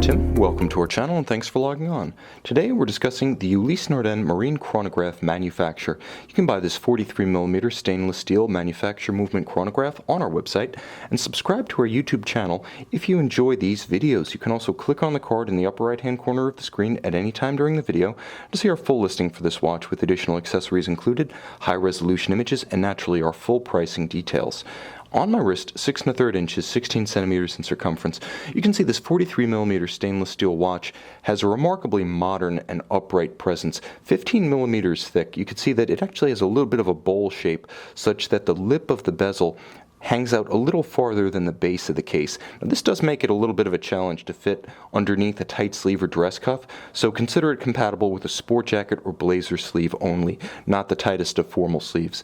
Tim, welcome to our channel and thanks for logging on. Today we're discussing the Ulysse Nardin Marine Chronograph manufacture. You can buy this 43mm stainless steel manufacture movement chronograph on our website and subscribe to our YouTube channel if you enjoy these videos. You can also click on the card in the upper right hand corner of the screen at any time during the video to see our full listing for this watch with additional accessories included, high resolution images, and naturally our full pricing details. On my wrist, 6 1/3 inches, 16 centimeters in circumference, you can see this 43mm stainless steel watch has a remarkably modern and upright presence. 15 millimeters thick, you can see that it actually has a little bit of a bowl shape such that the lip of the bezel hangs out a little farther than the base of the case. Now, this does make it a little bit of a challenge to fit underneath a tight sleeve or dress cuff, so consider it compatible with a sport jacket or blazer sleeve only, not the tightest of formal sleeves.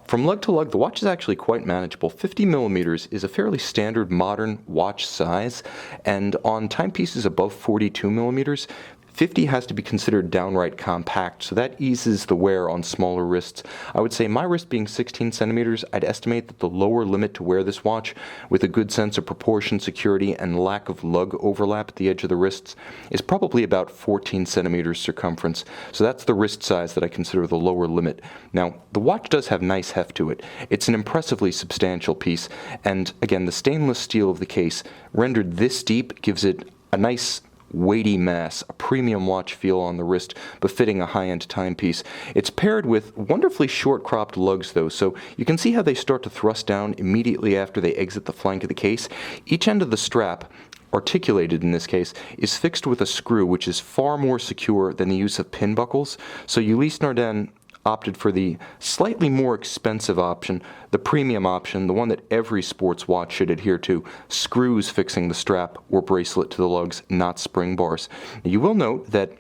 From lug to lug, the watch is actually quite manageable. 50 millimeters is a fairly standard modern watch size, and on timepieces above 42 millimeters, 50 has to be considered downright compact, so that eases the wear on smaller wrists. I would say my wrist being 16 centimeters, I'd estimate that the lower limit to wear this watch, with a good sense of proportion, security, and lack of lug overlap at the edge of the wrists, is probably about 14 centimeters circumference. So that's the wrist size that I consider the lower limit. Now, the watch does have nice heft to it. It's an impressively substantial piece, and again, the stainless steel of the case, rendered this deep, gives it a nice weighty mass, a premium watch feel on the wrist, befitting a high-end timepiece. It's paired with wonderfully short-cropped lugs though, so you can see how they start to thrust down immediately after they exit the flank of the case. Each end of the strap, articulated in this case, is fixed with a screw which is far more secure than the use of pin buckles, so Ulysse Nardin opted for the slightly more expensive option, the premium option, the one that every sports watch should adhere to, screws fixing the strap or bracelet to the lugs, not spring bars. Now, you will note that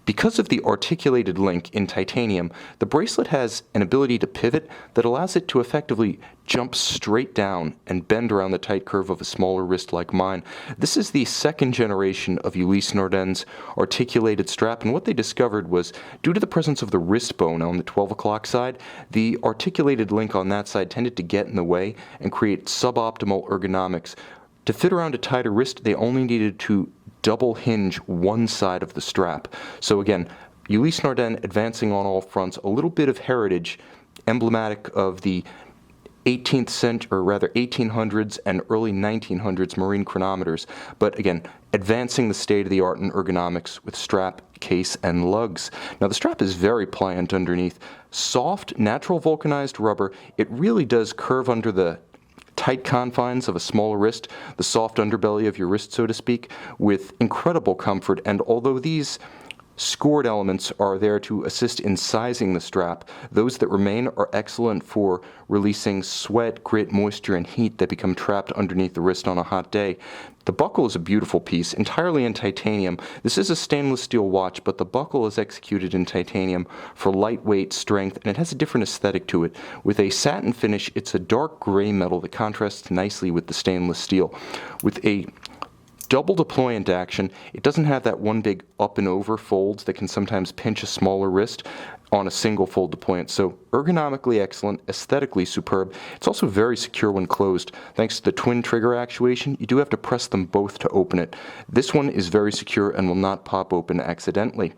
because of the articulated link in titanium, the bracelet has an ability to pivot that allows it to effectively jump straight down and bend around the tight curve of a smaller wrist like mine. This is the second generation of Ulysse Nardin's articulated strap, and what they discovered was, due to the presence of the wrist bone on the 12 o'clock side, the articulated link on that side tended to get in the way and create suboptimal ergonomics. To fit around a tighter wrist, they only needed to double hinge one side of the strap. So again, Ulysse Nardin advancing on all fronts, a little bit of heritage emblematic of the 18th century, or rather 1800s and early 1900s marine chronometers, but again, advancing the state-of-the-art in ergonomics with strap, case, and lugs. Now the strap is very pliant underneath. Soft, natural vulcanized rubber. It really does curve under the tight confines of a smaller wrist, the soft underbelly of your wrist, so to speak, with incredible comfort. And although these scored elements are there to assist in sizing the strap, those that remain are excellent for releasing sweat, grit, moisture, and heat that become trapped underneath the wrist on a hot day. The buckle is a beautiful piece, entirely in titanium. This is a stainless steel watch, but the buckle is executed in titanium for lightweight strength, and it has a different aesthetic to it. With a satin finish, it's a dark gray metal that contrasts nicely with the stainless steel. With a double deployant action, it doesn't have that one big up and over folds that can sometimes pinch a smaller wrist on a single fold deployant. So ergonomically excellent, aesthetically superb. It's also very secure when closed. Thanks to the twin trigger actuation, you do have to press them both to open it. This one is very secure and will not pop open accidentally.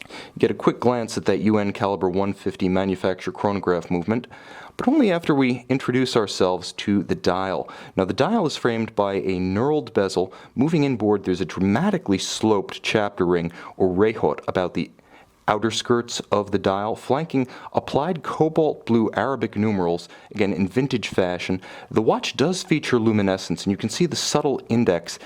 You get a quick glance at that UN caliber 150 manufacture chronograph movement, but only after we introduce ourselves to the dial. Now the dial is framed by a knurled bezel. Moving inboard, there's a dramatically sloped chapter ring, or rehot, about the outer skirts of the dial, flanking applied cobalt blue Arabic numerals, again in vintage fashion. The watch does feature luminescence, and you can see the subtle index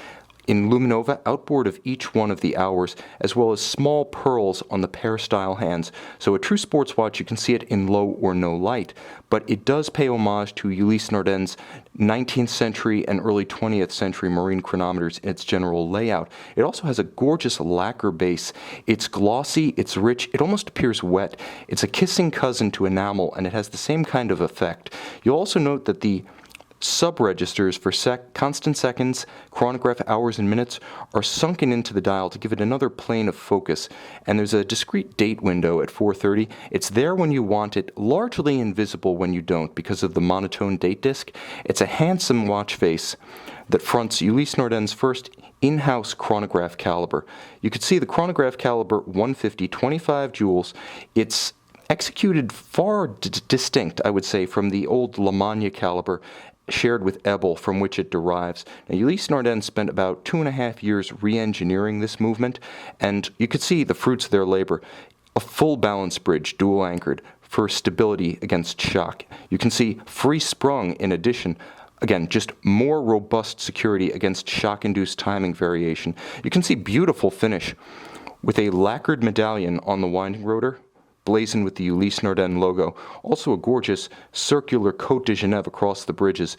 in luminova outboard of each one of the hours, as well as small pearls on the pear-style hands. So a true sports watch, you can see it in low or no light, but it does pay homage to Ulysse Nardin's 19th century and early 20th century marine chronometers in its general layout. It also has a gorgeous lacquer base. It's glossy, it's rich, it almost appears wet. It's a kissing cousin to enamel, and it has the same kind of effect. You'll also note that the sub-registers for constant seconds, chronograph hours, and minutes are sunken into the dial to give it another plane of focus. And there's a discrete date window at 4:30. It's there when you want it, largely invisible when you don't because of the monotone date disc. It's a handsome watch face. that fronts Ulysse Nardin's first in-house chronograph caliber. You can see the chronograph caliber 150, 25 joules. It's executed far distinct, I would say, from the old Lamagna caliber shared with Ebel, from which it derives. Now, Ulysse Nardin spent about 2.5 years re-engineering this movement, and you could see the fruits of their labor. A full balance bridge, dual anchored, for stability against shock. You can see free sprung in addition. Again, just more robust security against shock-induced timing variation. You can see beautiful finish with a lacquered medallion on the winding rotor, blazoned with the Ulysse Nardin logo. Also a gorgeous circular Côte de Genève across the bridges.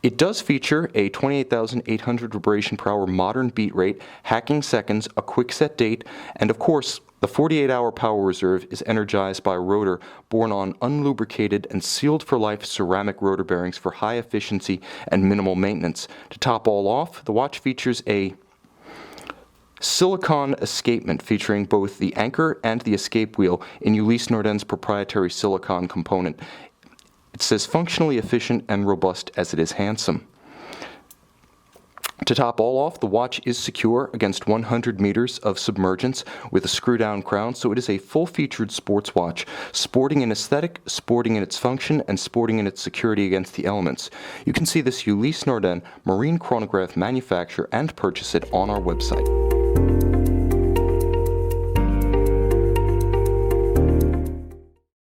It does feature a 28,800 vibration per hour modern beat rate, hacking seconds, a quick set date, and of course, the 48-hour power reserve is energized by a rotor borne on unlubricated and sealed for life ceramic rotor bearings for high efficiency and minimal maintenance. To top all off, the watch features a silicon escapement featuring both the anchor and the escape wheel in Ulysse Nardin's proprietary silicon component. It's as functionally efficient and robust as it is handsome. To top all off, the watch is secure against 100 meters of submergence with a screw-down crown, so it is a full-featured sports watch, sporting in aesthetic, sporting in its function, and sporting in its security against the elements. You can see this Ulysse Nardin Marine Chronograph manufacture and purchase it on our website.